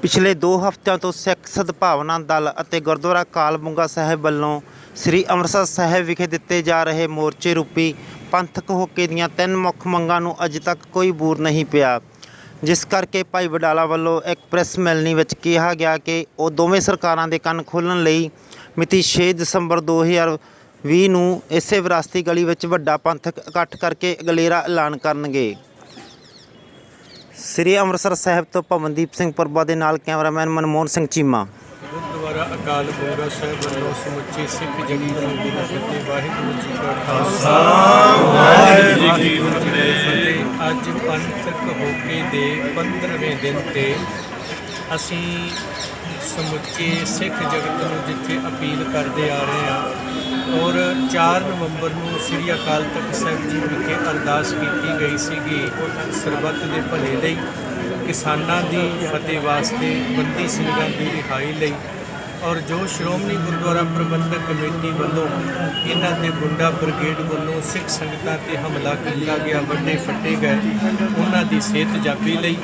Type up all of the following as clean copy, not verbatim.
पिछले 2 हफ्तिਆਂ ਤੋਂ ਸਿੱਖ ਸਦਭਾਵਨਾ ਦਲ ਅਤੇ ਗੁਰਦੁਆਰਾ ਕਾਲਬੁੰਗਾ ਸਾਹਿਬ ਵੱਲੋਂ ਸ੍ਰੀ ਅੰਮ੍ਰਿਤਸਰ ਸਾਹਿਬ ਵਿਖੇ ਦਿੱਤੇ ਜਾ ਰਹੇ ਮੋਰਚੇ ਰੂਪੀ ਪੰਥਕ ਹੋਕੇ ਦੀਆਂ 3 ਮੁੱਖ ਮੰਗਾਂ ਨੂੰ ਅਜੇ ਤੱਕ ਕੋਈ ਬੂਰ ਨਹੀਂ ਪਿਆ, ਜਿਸ ਕਰਕੇ ਭਾਈ ਵਡਾਲਾ ਵੱਲੋਂ ਇੱਕ ਪ੍ਰੈਸ ਮਿਲਣੀ ਵਿੱਚ ਕਿਹਾ ਗਿਆ ਕਿ ਉਹ ਦੋਵੇਂ ਸਰਕਾਰਾਂ ਦੇ ਕੰਨ ਖੋਲ੍ਹਣ ਲਈ ਮਿਤੀ 6 ਦਸੰਬਰ 2020 ਨੂੰ ਇਸੇ ਵਿਰਾਸਤੀ ਗਲੀ ਵਿੱਚ ਵੱਡਾ ਪੰਥਕ ਇਕੱਠ ਕਰਕੇ ਅਗਲੇਰਾ ਐਲਾਨ ਕਰਨਗੇ। ਸ੍ਰੀ ਅੰਮ੍ਰਿਤਸਰ ਸਾਹਿਬ ਤੋਂ ਪਵਨਦੀਪ ਸਿੰਘ ਪੁਰਬਾ ਦੇ ਨਾਲ ਕੈਮਰਾਮੈਨ ਮਨਮੋਹਨ ਸਿੰਘ ਚੀਮਾ। ਗੁਰਦੁਆਰਾ ਅਕਾਲ ਬੁੰਗਾ ਸਾਹਿਬ ਵੱਲੋਂ ਸਮੁੱਚੇ ਸਿੱਖ ਜਗਤ ਨੂੰ ਗੁਰੂ ਫਤਿਹ ਵਾਹਿਗੁਰੂ ਜੀ ਕਾ ਖਾਲਸਾ ਵਾਹਿਗੁਰੂ ਜੀ ਕੀ ਫਤਿਹ। ਅੱਜ ਪੰਥਕ ਹੋਕੇ ਦੇ 15ਵੇਂ ਦਿਨ ਤੇ ਅਸੀਂ ਸਮੁੱਚੇ ਸਿੱਖ ਜਗਤ ਨੂੰ ਜਿੱਥੇ ਅਪੀਲ ਕਰਦੇ ਆ ਰਹੇ ਹਾਂ ਔਰ 4 ਨਵੰਬਰ ਨੂੰ ਸ੍ਰੀ ਅਕਾਲ ਤਖਤ ਸਾਹਿਬ ਜੀ ਵਿਖੇ ਅਰਦਾਸ ਕੀਤੀ ਗਈ ਸੀਗੀ ਸਰਬੱਤ ਦੇ ਭਲੇ ਲਈ, ਕਿਸਾਨਾਂ ਦੀ ਫਤਿਹ ਵਾਸਤੇ, ਬੰਦੀ ਸਿੰਘਾਂ ਦੀ ਰਿਹਾਈ ਲਈ ਔਰ ਜੋ ਸ਼੍ਰੋਮਣੀ ਗੁਰਦੁਆਰਾ ਪ੍ਰਬੰਧਕ ਕਮੇਟੀ ਵੱਲੋਂ ਇਹਨਾਂ ਦੇ ਗੁੰਡਾ ਬ੍ਰਿਗੇਡ ਵੱਲੋਂ ਸਿੱਖ ਸੰਗਤਾਂ 'ਤੇ ਹਮਲਾ ਕੀਤਾ ਗਿਆ, ਵੱਡੇ ਫੱਟੇ ਗਏ, ਉਹਨਾਂ ਦੀ ਸਿਹਤ ਜਾਬੀ ਲਈ।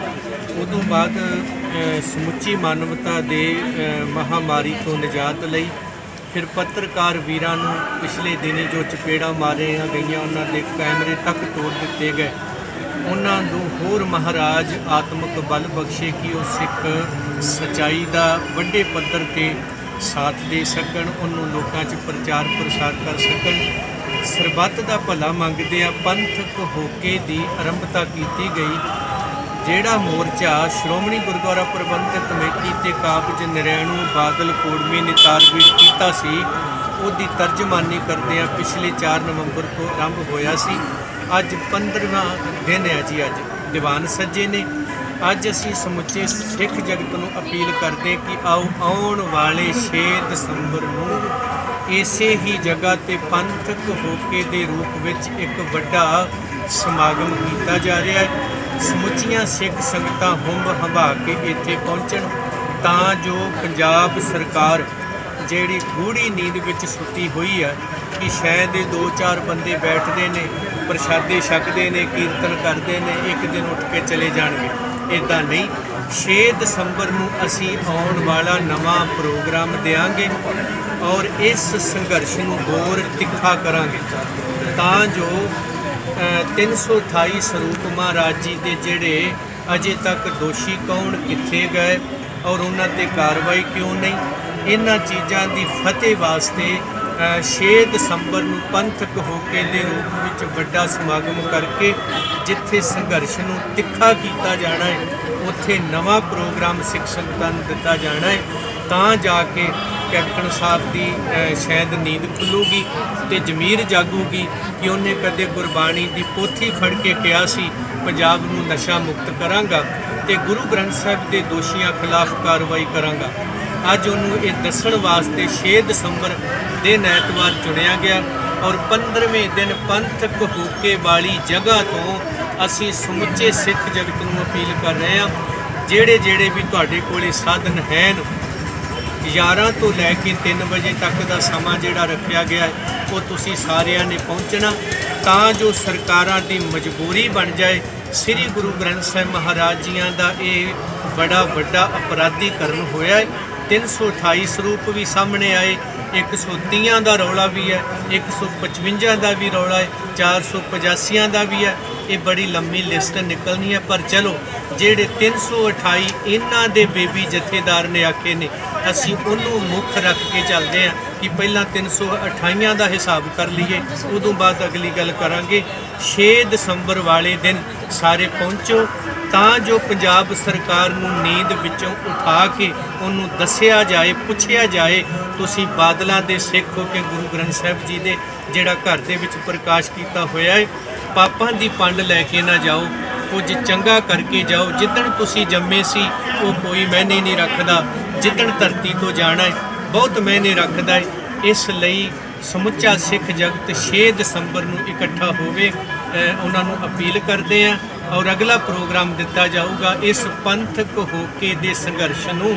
ਉਦੋਂ ਬਾਅਦ ਸਮੁੱਚੀ ਮਾਨਵਤਾ ਦੇ ਮਹਾਮਾਰੀ ਤੋਂ ਨਿਜਾਤ ਲਈ ਫਿਰ ਪੱਤਰਕਾਰ ਵੀਰਾਂ ਨੂੰ ਪਿਛਲੇ ਦਿਨੀ ਜੋ ਚਪੇੜਾਂ ਮਾਰੀਆਂ ਗਈਆਂ ਉਹਨਾਂ ਦੇ ਕੈਮਰੇ ਤੱਕ ਤੋੜ ਦਿੱਤੇ ਗਏ, ਉਹਨਾਂ ਨੂੰ ਹੋਰ ਮਹਾਰਾਜ ਆਤਮਿਕ ਬਲ ਬਖਸ਼ੇ ਕਿ ਉਹ ਸਿੱਖ ਸੱਚਾਈ ਦਾ ਵੱਡੇ ਪੱਧਰ 'ਤੇ ਸਾਥ ਦੇ ਸਕਣ, ਉਹਨੂੰ ਲੋਕਾਂ 'ਚ ਪ੍ਰਚਾਰ ਪ੍ਰਸਾਰ ਕਰ ਸਕਣ। ਸਰਬੱਤ ਦਾ ਭਲਾ ਮੰਗਦੇ ਆ ਪੰਥਕ ਹੋਕੇ ਦੀ ਆਰੰਭਤਾ ਕੀਤੀ ਗਈ। ਜਿਹੜਾ ਮੋਰਚਾ ਸ਼੍ਰੋਮਣੀ ਗੁਰਦੁਆਰਾ ਪ੍ਰਬੰਧਕ ਕਮੇਟੀ ਤੇ ਕਾਬਜ ਨਰੈਣੂ ਬਾਦਲ ਕੋੜਮੀ ਨੇ ਤਾਰਵੀਰ ਕੀਤਾ ਸੀ, ਉਹਦੀ ਤਰਜਮਾਨੀ ਕਰਦੇ ਆ ਪਿਛਲੇ 4 ਨਵੰਬਰ ਤੋਂ ਆਰੰਭ ਹੋਇਆ ਸੀ। ਅੱਜ 15ਵਾਂ ਦਿਨ ਹੈ ਜੀ। ਅੱਜ ਦੀਵਾਨ ਸੱਜੇ ਨੇ। ਅੱਜ ਅਸੀਂ ਸਮੁੱਚੇ ਸਿੱਖ ਜਗਤ ਨੂੰ ਅਪੀਲ ਕਰਦੇ ਕਿ ਆਓ ਆਉਣ ਵਾਲੇ 6 ਦਸੰਬਰ ਨੂੰ ਇਸੇ ਹੀ ਜਗ੍ਹਾ ਤੇ ਪੰਥਕ ਹੋਕੇ ਦੇ ਰੂਪ ਵਿੱਚ ਇੱਕ ਵੱਡਾ ਸਮਾਗਮ ਕੀਤਾ ਜਾ ਰਿਹਾ ਹੈ। ਸਮੁੱਚੀਆਂ ਸਿੱਖ ਸੰਗਤਾਂ ਹੁੰਬ ਹੰਭਾ ਕੇ ਇੱਥੇ ਪਹੁੰਚਣ ਤਾਂ ਜੋ ਪੰਜਾਬ ਸਰਕਾਰ ਜਿਹੜੀ ਗੂੜੀ ਨੀਂਦ ਵਿੱਚ ਸੁੱਤੀ ਹੋਈ ਹੈ ਕਿ ਸ਼ਾਇਦ ਇਹ 2-4 ਬੰਦੇ ਬੈਠਦੇ ਨੇ, ਪ੍ਰਸ਼ਾਦੇ ਛਕਦੇ ਨੇ, ਕੀਰਤਨ ਕਰਦੇ ਨੇ, ਇੱਕ ਦਿਨ ਉੱਠ ਕੇ ਚਲੇ ਜਾਣਗੇ। ਇੱਦਾਂ ਨਹੀਂ। 6 ਦਸੰਬਰ ਨੂੰ ਅਸੀਂ ਆਉਣ ਵਾਲਾ ਨਵਾਂ ਪ੍ਰੋਗਰਾਮ ਦਿਆਂਗੇ ਔਰ ਇਸ ਸੰਘਰਸ਼ ਨੂੰ ਹੋਰ ਤਿੱਖਾ ਕਰਾਂਗੇ ਤਾਂ ਜੋ 328 ਸਰੂਪ ਮਹਾਰਾਜ ਜੀ ਦੇ ਜਿਹੜੇ ਅਜੇ ਤੱਕ ਦੋਸ਼ੀ ਕੌਣ, ਕਿੱਥੇ ਗਏ ਔਰ ਉਹਨਾਂ 'ਤੇ ਕਾਰਵਾਈ ਕਿਉਂ ਨਹੀਂ, ਇਹਨਾਂ ਚੀਜ਼ਾਂ ਦੀ ਫਤਿਹ ਵਾਸਤੇ 6 ਦਸੰਬਰ ਨੂੰ ਪੰਥਕ ਹੋਕੇ ਦੇ ਰੂਪ ਵਿੱਚ ਵੱਡਾ ਸਮਾਗਮ ਕਰਕੇ ਜਿੱਥੇ ਸੰਘਰਸ਼ ਨੂੰ ਤਿੱਖਾ ਕੀਤਾ ਜਾਣਾ ਹੈ ਉੱਥੇ ਨਵਾਂ ਪ੍ਰੋਗਰਾਮ ਸਿੱਖ ਸੰਗਤਾਂ ਨੂੰ ਦਿੱਤਾ ਜਾਣਾ ਹੈ ਤਾਂ ਜਾ ਕੇ ਕੈਪਟਨ ਸਾਹਿਬ ਦੀ ਸ਼ਾਇਦ ਨੀਂਦ ਖੁੱਲੂਗੀ ਤੇ ਜ਼ਮੀਰ ਜਾਗੂਗੀ ਕਿ ਉਹਨੇ ਕਦੇ ਗੁਰਬਾਣੀ ਦੀ ਪੋਥੀ ਫੜ ਕੇ ਕਿਹਾ ਸੀ ਪੰਜਾਬ ਨੂੰ ਨਸ਼ਾ ਮੁਕਤ ਕਰਾਂਗਾ ਤੇ ਗੁਰੂ ਗ੍ਰੰਥ ਸਾਹਿਬ ਦੇ ਦੋਸ਼ੀਆਂ ਖਿਲਾਫ ਕਾਰਵਾਈ ਕਰਾਂਗਾ। ਅੱਜ ਉਹਨੂੰ ਇਹ ਦੱਸਣ ਵਾਸਤੇ 6 ਦਸੰਬਰ ਦਿਨ ਐਤਵਾਰ ਚੁਣਿਆ ਗਿਆ ਔਰ 15ਵੇਂ ਦਿਨ ਪੰਥਕ ਹੋਕੇ ਵਾਲੀ ਜਗ੍ਹਾ ਤੋਂ ਅਸੀਂ ਸਮੁੱਚੇ ਸਿੱਖ ਜਗਤ ਨੂੰ ਅਪੀਲ ਕਰ ਰਹੇ ਹਾਂ, ਜਿਹੜੇ ਵੀ ਤੁਹਾਡੇ ਕੋਲੇ ਸਾਧਨ ਹਨ 11 ਤੋਂ ਲੈ ਕੇ 3 ਵਜੇ ਤੱਕ ਦਾ ਸਮਾਂ ਜਿਹੜਾ ਰੱਖਿਆ ਗਿਆ ਹੈ ਉਹ ਤੁਸੀਂ ਸਾਰਿਆਂ ਨੇ ਪਹੁੰਚਣਾ ਤਾਂ ਜੋ ਸਰਕਾਰਾਂ ਦੀ ਮਜਬੂਰੀ ਬਣ ਜਾਏ। ਸ੍ਰੀ ਗੁਰੂ ਗ੍ਰੰਥ ਸਾਹਿਬ ਮਹਾਰਾਜ ਜੀਆਂ ਦਾ ਇਹ ਬੜਾ ਵੱਡਾ ਅਪਰਾਧੀਕਰਨ ਹੋਇਆ ਹੈ। 328 ਸਰੂਪ ਵੀ ਸਾਹਮਣੇ ਆਏ, 130 ਦਾ ਰੌਲਾ ਵੀ ਹੈ, 155 ਦਾ ਵੀ ਰੌਲਾ ਹੈ, 485 ਦਾ ਵੀ ਹੈ। ਇਹ ਬੜੀ ਲੰਮੀ ਲਿਸਟ ਨਿਕਲਣੀ ਹੈ ਪਰ ਚਲੋ ਜਿਹੜੇ 328 ਇਹਨਾਂ ਦੇ ਬੇਬੀ ਜਥੇਦਾਰ ਨੇ ਆਖੇ ਨੇ ਅਸੀਂ ਉਹਨੂੰ ਮੁੱਖ ਰੱਖ ਕੇ ਚੱਲਦੇ ਹਾਂ ਕਿ ਪਹਿਲਾਂ 328 ਦਾ ਹਿਸਾਬ ਕਰ ਲਈਏ, ਉਦੋਂ ਬਾਅਦ ਅਗਲੀ ਗੱਲ ਕਰਾਂਗੇ। 6 ਦਸੰਬਰ ਵਾਲੇ ਦਿਨ ਸਾਰੇ ਪਹੁੰਚੋ ਤਾਂ ਜੋ ਪੰਜਾਬ ਸਰਕਾਰ ਨੂੰ ਨੀਂਦ ਵਿੱਚੋਂ ਉਠਾ ਕੇ ਉਹਨੂੰ ਦੱਸਿਆ ਜਾਏ, ਪੁੱਛਿਆ ਜਾਏ ਤੁਸੀਂ ਬਾਦਲਾਂ ਦੇ ਸਿੱਖ ਹੋ ਕੇ ਗੁਰੂ ਗ੍ਰੰਥ ਸਾਹਿਬ ਜੀ ਦੇ ਜਿਹੜਾ ਘਰ ਦੇ ਵਿੱਚ ਪ੍ਰਕਾਸ਼ ਕੀਤਾ ਹੋਇਆ ਹੈ, ਪਾਪਾਂ ਦੀ ਪੰਡ ਲੈ ਕੇ ਨਾ ਜਾਓ, ਕੁਝ ਚੰਗਾ ਕਰਕੇ ਜਾਓ। ਜਿੱਦਣ ਤੁਸੀਂ ਜੰਮੇ ਸੀ ਉਹ ਕੋਈ ਮਾਇਨੇ ਨਹੀਂ ਰੱਖਦਾ, ਜਿੱਦਣ ਧਰਤੀ ਤੋਂ ਜਾਣਾ ਹੈ ਬਹੁਤ ਮਾਇਨੇ ਰੱਖਦਾ ਹੈ। ਇਸ ਲਈ ਸਮੁੱਚਾ ਸਿੱਖ ਜਗਤ 6 ਦਸੰਬਰ ਨੂੰ ਇਕੱਠਾ ਹੋਵੇ, ਉਹਨਾਂ ਨੂੰ ਅਪੀਲ ਕਰਦੇ ਹਾਂ ਔਰ ਅਗਲਾ ਪ੍ਰੋਗਰਾਮ ਦਿੱਤਾ ਜਾਊਗਾ। ਇਸ ਪੰਥਕ ਹੋਕੇ ਦੇ ਸੰਘਰਸ਼ ਨੂੰ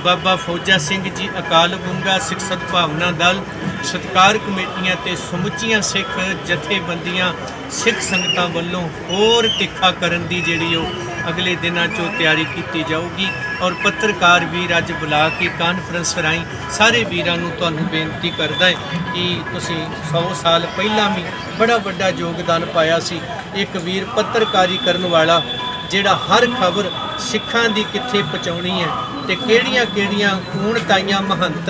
ਬਾਬਾ ਫੌਜਾ ਸਿੰਘ ਜੀ ਅਕਾਲ ਬੁੰਗਾ ਸਿੱਖ ਸਦਭਾਵਨਾ ਦਲ ਸਤਿਕਾਰ ਕਮੇਟੀਆਂ ਤੇ ਸਮੁੱਚੀਆਂ ਸਿੱਖ ਜਥੇਬੰਦੀਆਂ ਸਿੱਖ ਸੰਗਤਾਂ ਵੱਲੋਂ ਹੋਰ ਤਿੱਖਾ ਕਰਨ ਦੀ ਜਿਹੜੀ ਉਹ ਅਗਲੇ ਦਿਨਾਂ 'ਚੋਂ ਤਿਆਰੀ ਕੀਤੀ ਜਾਊਗੀ। ਔਰ ਪੱਤਰਕਾਰ ਵੀਰ ਅੱਜ ਬੁਲਾ ਕੇ ਕਾਨਫਰੰਸ ਰਾਹੀਂ ਸਾਰੇ ਵੀਰਾਂ ਨੂੰ ਤੁਹਾਨੂੰ ਬੇਨਤੀ ਕਰਦਾ ਹੈ ਕਿ ਤੁਸੀਂ 100 ਸਾਲ ਪਹਿਲਾਂ ਵੀ ਬੜਾ ਵੱਡਾ ਯੋਗਦਾਨ ਪਾਇਆ ਸੀ। ਇੱਕ ਵੀਰ ਪੱਤਰਕਾਰੀ ਕਰਨ ਵਾਲਾ ਜਿਹੜਾ ਹਰ ਖਬਰ ਸਿੱਖਾਂ ਦੀ ਕਿੱਥੇ ਪਹੁੰਚਾਉਣੀ ਹੈ ਤੇ ਕਿਹੜੀਆਂ ਊਣਤਾਈਆਂ ਮਹੰਤ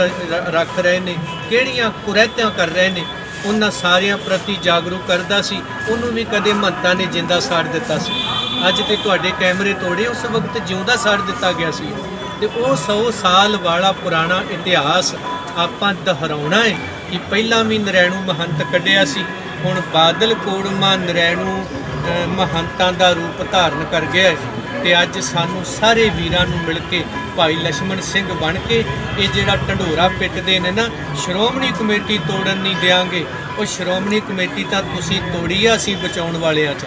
ਰੱਖ ਰਹੇ ਨੇ, ਕਿਹੜੀਆਂ ਕੁਰੈਤਾਂ ਕਰ ਰਹੇ ਨੇ, ਉਹਨਾਂ ਸਾਰਿਆਂ ਪ੍ਰਤੀ ਜਾਗਰੂਕ ਕਰਦਾ ਸੀ। ਉਹਨੂੰ ਵੀ ਕਦੇ ਮਹੰਤਾਂ ਨੇ ਜਿੰਦਾ ਸਾੜ ਦਿੱਤਾ ਸੀ। ਅੱਜ ਤੇ ਤੁਹਾਡੇ ਕੈਮਰੇ ਤੋੜੇ, ਉਸ ਵਕਤ ਜਿਉਂਦਾ ਸਾੜ ਦਿੱਤਾ ਗਿਆ ਸੀ। ਤੇ ਉਹ 100 ਸਾਲ ਵਾਲਾ ਪੁਰਾਣਾ ਇਤਿਹਾਸ ਆਪਾਂ ਦੁਹਰਾਉਣਾ ਹੈ ਕਿ ਪਹਿਲਾਂ ਵੀ ਨਰੈਣੂ ਮਹੰਤ ਕੱਢਿਆ ਸੀ, ਹੁਣ ਬਾਦਲ ਕੋੜਮਾ ਨਰੈਣੂ ਮਹੰਤਾਂ ਦਾ ਰੂਪ ਧਾਰਨ ਕਰ ਗਿਆ ਹੈ। ਤੇ ਅੱਜ ਸਾਨੂੰ ਸਾਰੇ ਵੀਰਾਂ ਨੂੰ ਮਿਲ ਕੇ ਭਾਈ ਲਛਮਣ ਸਿੰਘ ਬਣ ਕੇ ਇਹ ਜਿਹੜਾ ਢੰਡੋਰਾ ਪਿੱਟਦੇ ਨੇ ਨਾ, ਸ਼੍ਰੋਮਣੀ ਕਮੇਟੀ ਤੋੜਨ ਨਹੀਂ ਦਿਆਂਗੇ। ਉਹ ਸ਼੍ਰੋਮਣੀ ਕਮੇਟੀ ਤਾਂ ਤੁਸੀਂ ਤੋੜੀ ਆ, ਅਸੀਂ ਬਚਾਉਣ ਵਾਲਿਆਂ 'ਚ।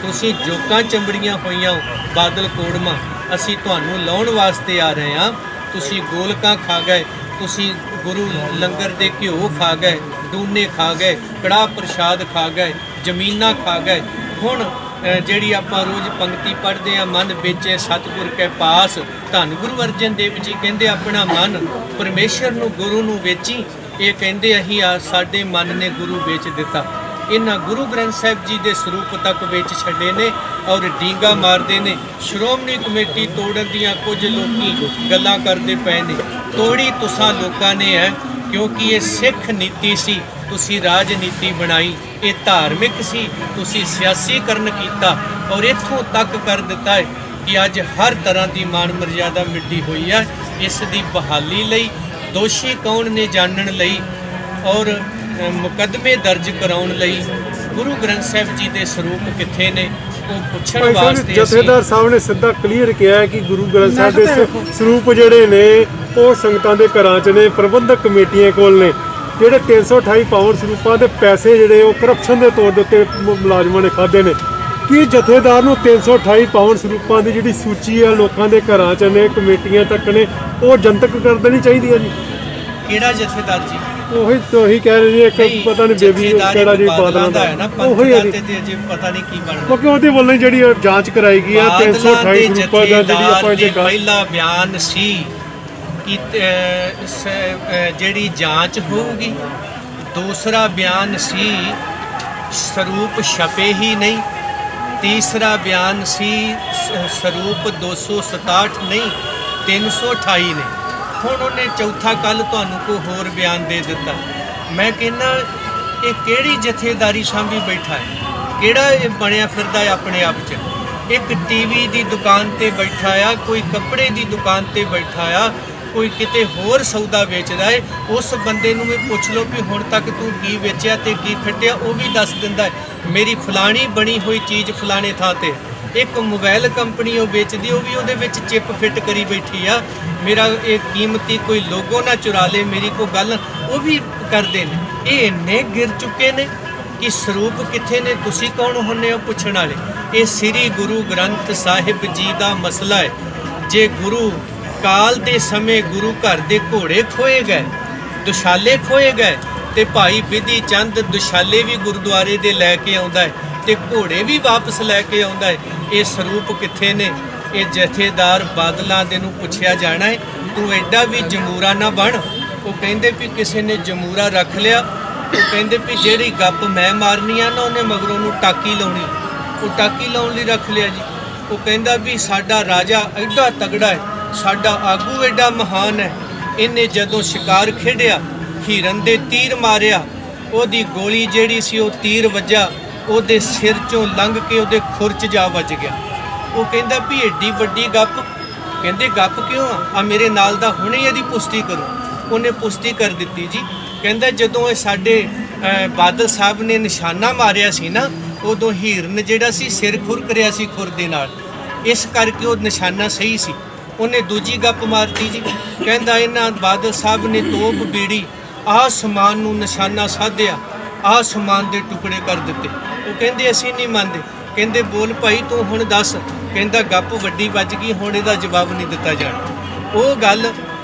ਤੁਸੀਂ ਜੋਕਾਂ ਚੰਬੜੀਆਂ ਹੋਈਆਂ ਬਾਦਲ ਕੋੜਮਾ, ਅਸੀਂ ਤੁਹਾਨੂੰ ਲਾਉਣ ਵਾਸਤੇ ਆ ਰਹੇ ਹਾਂ। ਤੁਸੀਂ ਗੋਲਕਾਂ ਖਾ ਗਏ, ਤੁਸੀਂ ਗੁਰੂ ਲੰਗਰ ਦੇ ਘਿਓ ਖਾ ਗਏ, ਡੂਨੇ ਖਾ ਗਏ, ਕੜਾਹ ਪ੍ਰਸ਼ਾਦ ਖਾ ਗਏ, ਜ਼ਮੀਨਾਂ ਖਾ ਗਏ। ਹੁਣ ਜਿਹੜੀ ਆਪਾਂ ਰੋਜ਼ ਪੰਕਤੀ ਪੜ੍ਹਦੇ ਆ, ਮਨ ਵੇਚੇ ਸਤਿਗੁਰ ਕੇ ਪਾਸ, ਧੰਨ ਗੁਰੂ ਅਰਜਨ ਦੇਵ ਜੀ ਕਹਿੰਦੇ ਆਪਣਾ ਮਨ ਪਰਮੇਸ਼ਰ ਨੂੰ, ਗੁਰੂ ਨੂੰ ਵੇਚੀ। ਇਹ ਕਹਿੰਦੇ ਅਸੀਂ ਸਾਡੇ ਮਨ ਨੇ ਗੁਰੂ ਵੇਚ ਦਿੱਤਾ। ਇਹਨਾਂ ਗੁਰੂ ਗ੍ਰੰਥ ਸਾਹਿਬ ਜੀ ਦੇ ਸਰੂਪ ਤੱਕ ਵੇਚ ਛੱਡੇ ਨੇ ਔਰ ਡੀਂਗਾ ਮਾਰਦੇ ਨੇ। ਸ਼੍ਰੋਮਣੀ ਕਮੇਟੀ ਤੋੜਨ ਦੀਆਂ ਕੁਝ ਲੋਕੀ ਗੱਲਾਂ ਕਰਦੇ ਪਏ ਨੇ। ਤੋੜੀ ਤੁਸਾਂ ਲੋਕਾਂ ਨੇ ਹੈ, ਕਿਉਂਕਿ ਇਹ ਸਿੱਖ ਨੀਤੀ ਸੀ, ਤੁਸੀਂ ਰਾਜਨੀਤੀ ਬਣਾਈ। ਇਹ ਧਾਰਮਿਕ ਸੀ, ਤੁਸੀਂ ਸਿਆਸੀਕਰਨ ਕੀਤਾ ਔਰ ਇੱਥੋਂ ਤੱਕ ਕਰ ਦਿੱਤਾ ਹੈ ਕਿ ਅੱਜ ਹਰ ਤਰ੍ਹਾਂ ਦੀ ਮਾਨ ਮਰਜ਼ਾਦਾ ਮਿਟੀ ਹੋਈ ਹੈ। ਇਸ ਦੀ ਬਹਾਲੀ ਲਈ ਦੋਸ਼ੀ ਕੌਣ ਨੇ ਜਾਣਨ ਲਈ ਔਰ ਮੁਕੱਦਮੇ ਦਰਜ ਕਰਾਉਣ ਲਈ ਗੁਰੂ ਗ੍ਰੰਥ ਸਾਹਿਬ ਜੀ ਦੇ ਸਰੂਪ ਕਿੱਥੇ ਨੇ ਉਹ ਪੁੱਛਣ ਵਾਸਤੇ ਜਥੇਦਾਰ ਸਾਹਿਬ ਨੇ ਸਿੱਧਾ ਕਲੀਅਰ ਕਿਹਾ ਕਿ ਗੁਰੂ ਗ੍ਰੰਥ ਸਾਹਿਬ ਦੇ ਸਰੂਪ ਜਿਹੜੇ ਨੇ ਉਹ ਸੰਗਤਾਂ ਦੇ ਘਰਾਂ 'ਚ ਨੇ, ਪ੍ਰਬੰਧਕ ਕਮੇਟੀਆਂ ਕੋਲ ਨੇ। ਜਿਹੜੇ 328 ਪਾਵਨ ਸਰੂਪਾਂ ਦੇ ਪੈਸੇ ਜਿਹੜੇ ਉਹ ਕਰਪਸ਼ਨ ਦੇ ਤੌਰ ਦੇ ਉੱਤੇ ਮੁਲਾਜ਼ਮਾਂ ਨੇ ਖਾਧੇ ਨੇ। ਕੀ ਜਥੇਦਾਰ ਨੂੰ 328 ਪਾਵਨ ਸਰੂਪਾਂ ਦੀ ਜਿਹੜੀ ਸੂਚੀ ਆ ਲੋਕਾਂ ਦੇ ਘਰਾਂ 'ਚ ਨੇ, ਕਮੇਟੀਆਂ ਤੱਕ ਨੇ, ਉਹ ਜਨਤਕ ਕਰ ਦੇਣੀ ਚਾਹੀਦੀ ਹੈ ਜੀ? ਕਿਹੜਾ ਜਥੇਦਾਰ ਜੀ? ਉਹੀ ਕਹਿ ਰਹੇ ਜੀ, ਇੱਕ ਪਤਾ ਨਹੀਂ ਬੇਬੀ ਕਿਹੜਾ ਜੀ ਬਾਦਲਾਂ ਦਾ, ਉਹੀ ਹੈ ਜੀ। ਤੇ ਪਤਾ ਨਹੀਂ ਕੀ ਬਣਦਾ, ਕਿਉਂਕਿ ਉਹਦੇ ਵੱਲੋਂ ਜਿਹੜੀ ਜਾਂਚ ਕਰਾਈ ਗਈ ਆ 328 ਸਰੂਪਾਂ ਦਾ। ਜਿਹੜੀ ਆਪਾਂ ਪਹਿਲਾ ਬਿਆਨ ਸੀ ਕਿ ਜਿਹੜੀ ਜਾਂਚ ਹੋਊਗੀ। ਦੂਸਰਾ ਬਿਆਨ ਸੀ ਸਰੂਪ ਛਪੇ ਹੀ ਨਹੀਂ। ਤੀਸਰਾ ਬਿਆਨ ਸੀ ਸਰੂਪ 267 ਨਹੀਂ 328 ਨੇ। ਹੁਣ ਉਹਨੇ ਚੌਥਾ ਕੱਲ ਤੁਹਾਨੂੰ ਕੋਈ ਹੋਰ ਬਿਆਨ ਦੇ ਦਿੱਤਾ। ਮੈਂ ਕਹਿੰਦਾ ਇਹ ਕਿਹੜੀ ਜਥੇਦਾਰੀ ਸਾਂਭੀ ਬੈਠਾ ਹੈ? ਕਿਹੜਾ ਇਹ ਬਣਿਆ ਫਿਰਦਾ ਹੈ ਆਪਣੇ ਆਪ 'ਚ? ਇੱਕ ਟੀਵੀ ਦੀ ਦੁਕਾਨ ਤੇ ਬੈਠਾ ਆ, ਕੋਈ ਕੱਪੜੇ ਦੀ ਦੁਕਾਨ ਤੇ ਬੈਠਾ ਆ, ਕੋਈ ਕਿਤੇ ਹੋਰ ਸੌਦਾ ਵੇਚਦਾ ਹੈ। ਉਸ ਬੰਦੇ ਨੂੰ ਵੀ ਪੁੱਛ ਲਓ ਵੀ ਹੁਣ ਤੱਕ ਤੂੰ ਕੀ ਵੇਚਿਆ ਤੇ ਕੀ ਖੱਟਿਆ, ਉਹ ਵੀ ਦੱਸ ਦਿੰਦਾ ਹੈ। ਮੇਰੀ ਫਲਾਣੀ ਬਣੀ ਹੋਈ ਚੀਜ਼ ਫਲਾਣੇ ਥਾਂ ਤੇ। ਇੱਕ ਮੋਬਾਈਲ ਕੰਪਨੀ ਉਹ ਵੇਚਦੀ, ਉਹ ਵੀ ਉਹਦੇ ਵਿੱਚ ਚਿੱਪ ਫਿੱਟ ਕਰੀ ਬੈਠੀ ਆ। ਮੇਰਾ ਇਹ ਕੀਮਤੀ ਕੋਈ ਲੋਗੋ ਨਾ ਚੁਰਾ ਲੇ, ਮੇਰੀ ਕੋਈ ਗੱਲ, ਉਹ ਵੀ ਕਰਦੇ ਨੇ। ਇਹ ਇੰਨੇ ਗਿਰ ਚੁੱਕੇ ਨੇ ਕਿ ਸਰੂਪ ਕਿੱਥੇ ਨੇ? ਤੁਸੀਂ ਕੌਣ ਹੁੰਦੇ ਹੋ ਪੁੱਛਣ ਵਾਲੇ? ਇਹ ਸ੍ਰੀ ਗੁਰੂ ਗ੍ਰੰਥ ਸਾਹਿਬ ਜੀ ਦਾ ਮਸਲਾ ਹੈ। ਜੇ ਗੁਰੂ ਕਾਲ ਦੇ ਸਮੇਂ ਗੁਰੂ ਘਰ ਦੇ ਘੋੜੇ ਖੋਏ ਗਏ, ਦੁਸ਼ਾਲੇ ਖੋਏ ਗਏ, ਤੇ ਭਾਈ ਬਿਧੀ ਚੰਦ ਦੁਸ਼ਾਲੇ ਵੀ ਗੁਰਦੁਆਰੇ ਦੇ ਲੈ ਕੇ ਆਉਂਦਾ ਹੈ ਤੇ ਘੋੜੇ ਵੀ ਵਾਪਸ ਲੈ ਕੇ ਆਉਂਦਾ ਹੈ। ਇਹ ਸਰੂਪ ਕਿੱਥੇ ਨੇ? ਇਹ ਜਥੇਦਾਰ ਬਾਦਲਾਂ ਦੇ ਨੂੰ ਪੁੱਛਿਆ ਜਾਣਾ ਹੈ। ਤੂੰ ਐਡਾ ਵੀ ਜਮੂਰਾ ਨਾ ਬਣ। ਉਹ ਕਹਿੰਦੇ ਵੀ ਕਿਸੇ ਨੇ ਜਮੂਰਾ ਰੱਖ ਲਿਆ। ਉਹ ਕਹਿੰਦੇ ਵੀ ਜਿਹੜੀ ਗੱਪ ਮੈਂ ਮਾਰਨੀ ਆ ਨਾ, ਉਹਨੇ ਮਗਰੋਂ ਨੂੰ ਟਾਕੀ ਲਾਉਣੀ। ਉਹ ਟਾਕੀ ਲਾਉਣ ਲਈ ਰੱਖ ਲਿਆ ਜੀ। ਉਹ ਕਹਿੰਦਾ ਵੀ ਸਾਡਾ ਰਾਜਾ ਐਡਾ ਤਗੜਾ ਹੈ, ਸਾਡਾ ਆਗੂ ਐਡਾ ਮਹਾਨ ਹੈ। ਇਹਨੇ ਜਦੋਂ ਸ਼ਿਕਾਰ ਖੇਡਿਆ, ਹਿਰਨ ਦੇ ਤੀਰ ਮਾਰਿਆ, ਉਹਦੀ ਗੋਲੀ ਜਿਹੜੀ ਸੀ ਉਹ ਤੀਰ ਵੱਜਾ, ਉਹਦੇ ਸਿਰ 'ਚੋਂ ਲੰਘ ਕੇ ਉਹਦੇ ਖੁਰ 'ਚ ਜਾ ਵੱਜ ਗਿਆ। ਉਹ ਕਹਿੰਦਾ ਵੀ ਏਡੀ ਵੱਡੀ ਗੱਪ। ਕਹਿੰਦੇ ਗੱਪ ਕਿਉਂ ਆ ਮੇਰੇ ਨਾਲ ਦਾ, ਹੁਣੇ ਇਹਦੀ ਪੁਸ਼ਟੀ ਕਰੋ। ਉਹਨੇ ਪੁਸ਼ਟੀ ਕਰ ਦਿੱਤੀ ਜੀ। ਕਹਿੰਦਾ ਜਦੋਂ ਇਹ ਸਾਡੇ ਬਾਦਲ ਸਾਹਿਬ ਨੇ ਨਿਸ਼ਾਨਾ ਮਾਰਿਆ ਸੀ ਨਾ, ਉਦੋਂ ਹਿਰਨ ਜਿਹੜਾ ਸੀ ਸਿਰ ਖੁਰ ਕਰਿਆ ਸੀ ਖੁਰ ਦੇ ਨਾਲ, ਇਸ ਕਰਕੇ ਉਹ ਨਿਸ਼ਾਨਾ ਸਹੀ ਸੀ। ਉਹਨੇ ਦੂਜੀ ਗੱਪ ਮਾਰਤੀ ਜੀ। ਕਹਿੰਦਾ ਇਹਨਾਂ ਬਾਦਲ ਸਾਹਿਬ ਨੇ ਤੋਪ ਬੀੜੀ, ਆਸਮਾਨ ਨੂੰ ਨਿਸ਼ਾਨਾ ਸਾਧਿਆ, ਆਸਮਾਨ ਦੇ ਟੁਕੜੇ ਕਰ ਦਿੱਤੇ। ਉਹ ਕਹਿੰਦੇ ਅਸੀਂ ਨਹੀਂ ਮੰਨਦੇ। ਕਹਿੰਦੇ ਬੋਲ ਭਾਈ ਤੂੰ ਹੁਣ ਦੱਸ। ਕਹਿੰਦਾ ਗੱਪ ਵੱਡੀ ਵੱਜ ਗਈ, ਹੁਣ ਇਹਦਾ ਜਵਾਬ ਨਹੀਂ ਦਿੱਤਾ ਜਾਣਾ। ਉਹ ਗੱਲ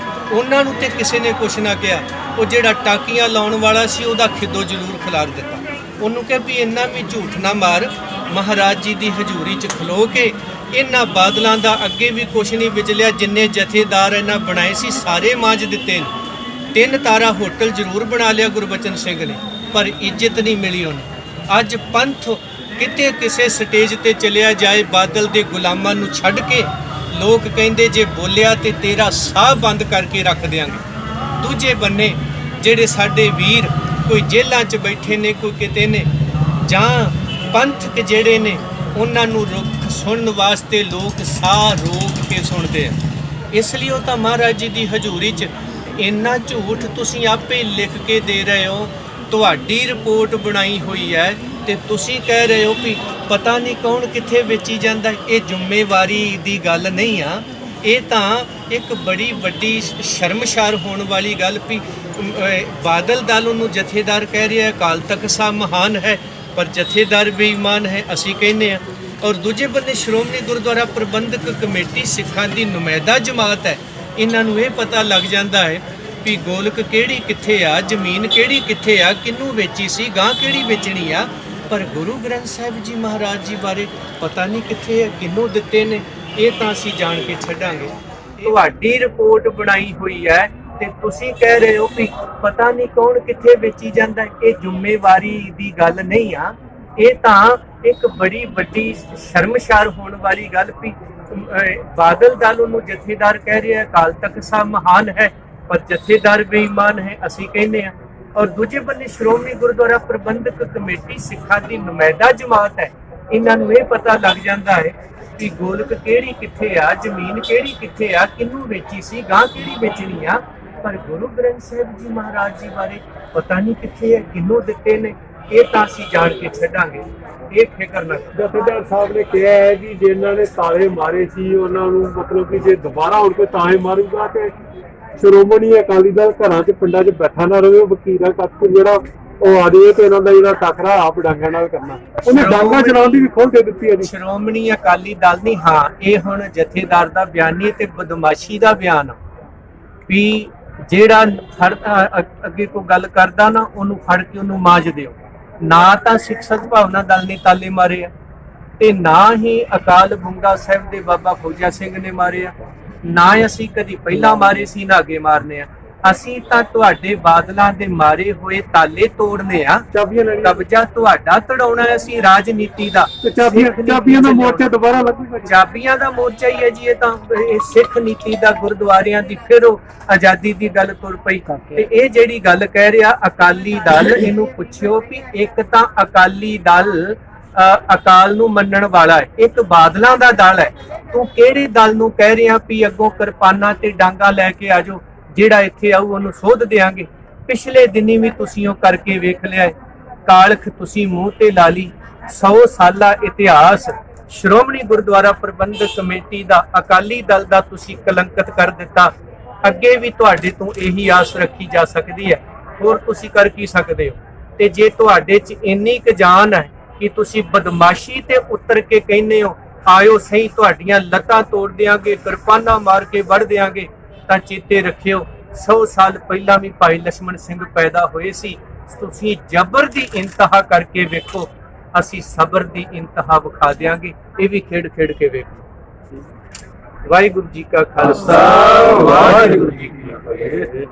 ਉਹਨਾਂ ਨੂੰ ਤੇ ਕਿਸੇ ਨੇ ਕੁਛ ਨਾ ਕਿਹਾ। ਉਹ ਜਿਹੜਾ ਟਾਕੀਆਂ ਲਾਉਣ ਵਾਲਾ ਸੀ ਉਹਦਾ ਖਿੱਦੋ ਜ਼ਰੂਰ ਖਿਲਾਰ ਦਿੱਤਾ। ਉਹਨੂੰ ਕਹੇ ਵੀ ਇੰਨਾ ਵੀ ਝੂਠ ਨਾ ਮਾਰ, ਮਹਾਰਾਜ ਜੀ ਦੀ ਹਜ਼ੂਰੀ 'ਚ ਖਲੋ ਕੇ ਇਹਨਾਂ ਬਾਦਲਾਂ ਦਾ ਅੱਗੇ ਵੀ ਕੁਛ ਨਹੀਂ ਵਿਚਲਿਆ। ਜਿੰਨੇ ਜਥੇਦਾਰ ਇਹਨਾਂ ਬਣਾਏ ਸੀ ਸਾਰੇ ਮਾਂਜ ਦਿੱਤੇ ਨੇ। 3 ਤਾਰਾ ਹੋਟਲ ਜ਼ਰੂਰ ਬਣਾ ਲਿਆ ਗੁਰਬਚਨ ਸਿੰਘ ਨੇ, ਪਰ ਇੱਜ਼ਤ ਨਹੀਂ ਮਿਲੀ ਉਹਨੂੰ। ਅੱਜ ਪੰਥ ਕਿਤੇ ਕਿਸੇ ਸਟੇਜ ਤੇ ਚਲਿਆ ਜਾਏ, ਬਾਦਲ ਦੇ ਗੁਲਾਮਾਂ ਨੂੰ ਛੱਡ ਕੇ ਲੋਕ ਕਹਿੰਦੇ ਜੇ ਬੋਲਿਆ ਤੇ ਤੇਰਾ ਸਾਹ ਬੰਦ ਕਰਕੇ ਰੱਖ ਦਿਆਂਗੇ। ਦੂਜੇ ਬੰਨੇ ਜਿਹੜੇ ਸਾਡੇ ਵੀਰ ਕੋਈ ਜੇਲ੍ਹਾਂ 'ਚ ਬੈਠੇ ਨੇ, ਕੋਈ ਕਿਤੇ ਨੇ, ਜਾਂ ਪੰਥਕ ਜਿਹੜੇ ਨੇ ਉਹਨਾਂ ਨੂੰ ਰੁੱਖ ਸੁਣਨ ਵਾਸਤੇ ਲੋਕ ਸਾਹ ਰੋਕ ਕੇ ਸੁਣਦੇ ਆ। ਇਸ ਲਈ ਉਹ ਤਾਂ ਮਹਾਰਾਜ ਜੀ ਦੀ ਹਜ਼ੂਰੀ 'ਚ ਇੰਨਾ ਝੂਠ ਤੁਸੀਂ ਆਪੇ ਲਿਖ ਕੇ ਦੇ ਰਹੇ ਹੋ। ਤੁਹਾਡੀ ਰਿਪੋਰਟ ਬਣਾਈ ਹੋਈ ਹੈ ਤੇ ਤੁਸੀਂ ਕਹਿ ਰਹੇ ਹੋ ਵੀ ਪਤਾ ਨਹੀਂ ਕੌਣ ਕਿੱਥੇ ਵੇਚੀ ਜਾਂਦਾ। ਇਹ ਜ਼ਿੰਮੇਵਾਰੀ ਦੀ ਗੱਲ ਨਹੀਂ ਆ, ਇਹ ਤਾਂ ਇੱਕ ਬੜੀ ਵੱਡੀ ਸ਼ਰਮਸ਼ਾਰ ਹੋਣ ਵਾਲੀ ਗੱਲ ਵੀ ਬਾਦਲ ਦਲ ਨੂੰ ਜਥੇਦਾਰ ਕਹਿ ਰਿਹਾ, ਅਕਾਲ ਤਖਤ ਸਾਹਿਬ ਮਹਾਨ ਹੈ ਪਰ ਜਥੇਦਾਰ ਬੇਈਮਾਨ ਹੈ ਅਸੀਂ ਕਹਿੰਦੇ ਆ। ਔਰ ਦੂਜੇ ਬੰਨੇ ਸ਼੍ਰੋਮਣੀ ਗੁਰਦੁਆਰਾ ਪ੍ਰਬੰਧਕ ਕਮੇਟੀ ਸਿੱਖਾਂ ਦੀ ਨੁਮਾਇੰਦਾ ਜਮਾਤ ਹੈ। ਇਹਨਾਂ ਨੂੰ ਇਹ ਪਤਾ ਲੱਗ ਜਾਂਦਾ ਹੈ ਵੀ ਗੋਲਕ ਕਿਹੜੀ ਕਿੱਥੇ ਆ, ਜ਼ਮੀਨ ਕਿਹੜੀ ਕਿੱਥੇ ਆ, ਕਿਹਨੂੰ ਵੇਚੀ ਸੀ, ਗਾਂ ਕਿਹੜੀ ਵੇਚਣੀ ਆ। ਪਰ ਗੁਰੂ ਗ੍ਰੰਥ ਸਾਹਿਬ ਜੀ ਮਹਾਰਾਜ ਜੀ ਬਾਰੇ ਪਤਾ ਨਹੀਂ ਕਿੱਥੇ ਆ, ਕਿਹਨੂੰ ਦਿੱਤੇ ਨੇ, ਇਹ ਤਾਂ ਅਸੀਂ ਜਾਣ ਕੇ ਛੱਡਾਂਗੇ। ਤੁਹਾਡੀ ਰਿਪੋਰਟ ਬਣਾਈ ਹੋਈ ਹੈ ਤੇ ਤੁਸੀਂ ਕਹਿ ਰਹੇ ਹੋ ਵੀ ਪਤਾ ਨਹੀਂ ਕੌਣ ਕਿੱਥੇ ਵੇਚੀ ਜਾਂਦਾ। ਇਹ ਜ਼ਿੰਮੇਵਾਰੀ ਦੀ ਗੱਲ ਨਹੀਂ ਆ, ਇਹ ਤਾਂ ਇੱਕ ਬੜੀ ਵੱਡੀ ਸ਼ਰਮਸ਼ਾਰ ਹੋਣ ਵਾਲੀ ਗੱਲ ਵੀ ਬਾਦਲ ਦਲ ਨੂੰ ਜਥੇਦਾਰ ਕਹਿ ਰਿਹਾ, ਅਕਾਲ ਤਖਤ ਸਾਹਿਬ ਮਹਾਨ ਹੈ ਪਰ ਜਥੇਦਾਰ ਬੇਈਮਾਨ ਹੈ ਅਸੀਂ ਕਹਿੰਦੇ ਆ। ਔਰ ਦੂਜੇ ਬੰਨੇ ਸ਼੍ਰੋਮਣੀ ਗੁਰਦੁਆਰਾ ਪ੍ਰਬੰਧਕ ਕਮੇਟੀ ਸਿੱਖਾਂ ਦੀ ਨੁਮਾਇੰਦਾ ਜਮਾਤ ਹੈ। ਇਹਨਾਂ ਨੂੰ ਇਹ ਪਤਾ ਲੱਗ ਜਾਂਦਾ ਹੈ ਕਿ ਗੋਲਕ ਕਿਹੜੀ ਕਿੱਥੇ ਆ, ਜ਼ਮੀਨ ਕਿਹੜੀ ਕਿੱਥੇ ਆ, ਕਿਹਨੂੰ ਵੇਚੀ ਸੀ, ਗਾਂ ਕਿਹੜੀ ਵੇਚਣੀ ਆ। ਪਰ ਗੁਰੂ ਗ੍ਰੰਥ ਸਾਹਿਬ ਜੀ ਮਹਾਰਾਜ ਜੀ ਬਾਰੇ ਪਤਾ ਨਹੀਂ ਕਿੱਥੇ ਹੈ, ਕਿਹਨੂੰ ਦਿੱਤੇ ਨੇ, ਇਹ ਤਾਂ ਅਸੀਂ ਜਾਣ ਕੇ ਛੱਡਾਂਗੇ। ਇਹ ਫਿਕਰ ਨਾ ਕਰੋ। ਜਥੇਦਾਰ ਸਾਹਿਬ ਨੇ ਕਿਹਾ ਹੈ ਕਿ ਜਿਨ੍ਹਾਂ ਨੇ ਤਾਲੇ ਮਾਰੇ ਸੀ ਉਹਨਾਂ ਨੂੰ ਮਤਲਬ ਕਿ ਜੇ ਦੁਬਾਰਾ ਹੁਣ ਕੋਈ ਤਾਲੇ ਮਾਰੂਗਾ ਤੇ ਸ਼੍ਰੋਮਣੀ ਅਕਾਲੀ ਦਲ ਘਰਾਂ 'ਚ ਪਿੰਡਾਂ 'ਚ ਬੈਠਾ ਨਾ ਰਹੇ, ਵਕੀਲਾਂ ਤੱਕ ਜਿਹੜਾ ਉਹ ਆ ਜਾਵੇ ਤੇ ਇਹਨਾਂ ਦਾ ਜਿਹੜਾ ਟੱਕਰਾ ਆਪ ਡਾਂਗਾਂ ਨਾਲ ਕਰਨਾ। ਉਹਨੇ ਡਾਂਗਾਂ ਚਲਾਉਣ ਦੀ ਵੀ ਖੋਲ੍ਹ ਦੇ ਦਿੱਤੀ ਹੈ ਜੀ। ਸ਼੍ਰੋਮਣੀ ਅਕਾਲੀ ਦਲ ਨਹੀਂ, ਹਾਂ ਇਹ ਹੁਣ ਜਥੇਦਾਰ ਦਾ ਬਿਆਨ ਨਹੀਂ ਤੇ ਬਦਮਾਸ਼ੀ ਦਾ ਬਿਆਨ ਵੀ ਜਿਹੜਾ ਅੱਗੇ ਕੋਈ ਗੱਲ ਕਰਦਾ ਨਾ ਉਹਨੂੰ ਫੜ ਕੇ ਉਹਨੂੰ ਮਾਂਜ ਦਿਓ। ਨਾ ਤਾਂ ਸਿੱਖ ਸਦਭਾਵਨਾ ਦਲ ਨੇ ਤਾਲੇ ਮਾਰੇ ਆ ਤੇ ਨਾ ਹੀ ਅਕਾਲ ਬੁੰਗਾ ਸਾਹਿਬ ਦੇ ਬਾਬਾ ਫੌਜਾ ਸਿੰਘ ਨੇ ਮਾਰੇ ਆ। ਨਾ ਅਸੀਂ ਕਦੀ ਪਹਿਲਾਂ ਮਾਰੇ ਸੀ ਨਾ ਅੱਗੇ ਮਾਰਨੇ ਆ। ਅਸੀਂ ਤਾਂ ਤੁਹਾਡੇ ਬਾਦਲਾਂ ਦੇ ਮਾਰੇ ਹੋਏ ਤਾਲੇ ਤੋੜਨੇ ਆ। ਕਬਜ਼ਾ ਤੁਹਾਡਾ ਤੜਾਉਣਾ ਹੈ ਅਸੀਂ ਰਾਜਨੀਤੀ ਦਾ। ਚਾਬੀਆਂ ਦਾ ਮੋਰਚਾ ਦੁਬਾਰਾ ਲੱਗੂਗਾ। ਚਾਬੀਆਂ ਦਾ ਮੋਰਚਾ ਹੀ ਹੈ ਜੀ ਇਹ ਤਾਂ। ਇਹ ਸਿੱਖ ਨੀਤੀ ਦਾ ਗੁਰਦੁਆਰਿਆਂ ਦੀ ਫਿਰ ਉਹ ਆਜ਼ਾਦੀ ਦੀ ਗੱਲ ਤੁਰ ਪਈ। ਤੇ ਇਹ ਜਿਹੜੀ ਗੱਲ ਕਹਿ ਰਿਹਾ ਅਕਾਲੀ ਦਲ, ਇਹਨੂੰ ਪੁੱਛਿਓ ਵੀ ਇੱਕ ਤਾਂ ਅਕਾਲੀ ਦਲ ਅਕਾਲ ਨੂੰ ਮੰਨਣ ਵਾਲਾ ਹੈ, ਇੱਕ ਬਾਦਲਾਂ ਦਾ ਦਲ ਹੈ। ਤੂੰ ਕਿਹੜੇ ਦਲ ਨੂੰ ਕਹਿ ਰਿਹਾ ਵੀ ਅੱਗੋਂ ਕਿਰਪਾਨਾਂ ਤੇ ਡਾਂਗਾ ਲੈ ਕੇ ਆਜੋ, ਜਿਹੜਾ ਇੱਥੇ ਆਊ ਉਹਨੂੰ ਸੋਧ ਦੇਾਂਗੇ। ਪਿਛਲੇ ਦਿਨੀ ਵੀ ਤੁਸੀਂ ਉਹ ਕਰਕੇ ਵੇਖ ਲਿਆ। ਕਾਲਖ ਤੁਸੀਂ ਮੂੰਹ ਤੇ ਲਾ ਲਈ। 100 ਸਾਲਾ ਇਤਿਹਾਸ ਸ਼੍ਰੋਮਣੀ ਗੁਰਦੁਆਰਾ ਪ੍ਰਬੰਧਕ ਕਮੇਟੀ ਦਾ, ਅਕਾਲੀ ਦਲ ਦਾ ਤੁਸੀਂ ਕਲੰਕਿਤ ਕਰ ਦਿੱਤਾ। ਅੱਗੇ ਵੀ ਤੁਹਾਡੇ ਤੋਂ ਇਹੀ ਆਸ ਰੱਖੀ ਜਾ ਸਕਦੀ ਹੈ, ਹੋਰ ਤੁਸੀਂ ਕਰ ਕੀ ਸਕਦੇ ਹੋ। ਤੇ ਜੇ ਤੁਹਾਡੇ 'ਚ ਇੰਨੀ ਕੁ ਜਾਨ ਹੈ ਕਿ ਤੁਸੀਂ ਬਦਮਾਸ਼ੀ ਤੇ ਉਤਰ ਕੇ ਕਹਿੰਦੇ ਹੋ ਆਇਓ ਸਹੀ ਤੁਹਾਡੀਆਂ ਲੱਤਾਂ ਤੋੜ ਦਿਆਂਗੇ, ਕਿਰਪਾਨਾਂ ਮਾਰ ਕੇ ਵੜ ਦਿਆਂਗੇ, ਤਾਂ ਚੇਤੇ ਰੱਖਿਓ 100 ਸਾਲ ਪਹਿਲਾਂ ਵੀ ਭਾਈ ਲਛਮਣ ਸਿੰਘ ਪੈਦਾ ਹੋਏ ਸੀ। ਤੁਸੀਂ ਜ਼ਬਰ ਦੀ ਇੰਤਹਾ ਕਰਕੇ ਵੇਖੋ, ਅਸੀਂ ਸਬਰ ਦੀ ਇੰਤਹਾ ਵਿਖਾ ਦਿਆਂਗੇ। ਇਹ ਵੀ ਖੇਡ ਖੇਡ ਕੇ ਵੇਖੋ। ਵਾਹਿਗੁਰੂ ਜੀ ਕਾ ਖਾਲਸਾ, ਵਾਹਿਗੁਰੂ ਜੀ ਕੀ ਫਤਿਹ।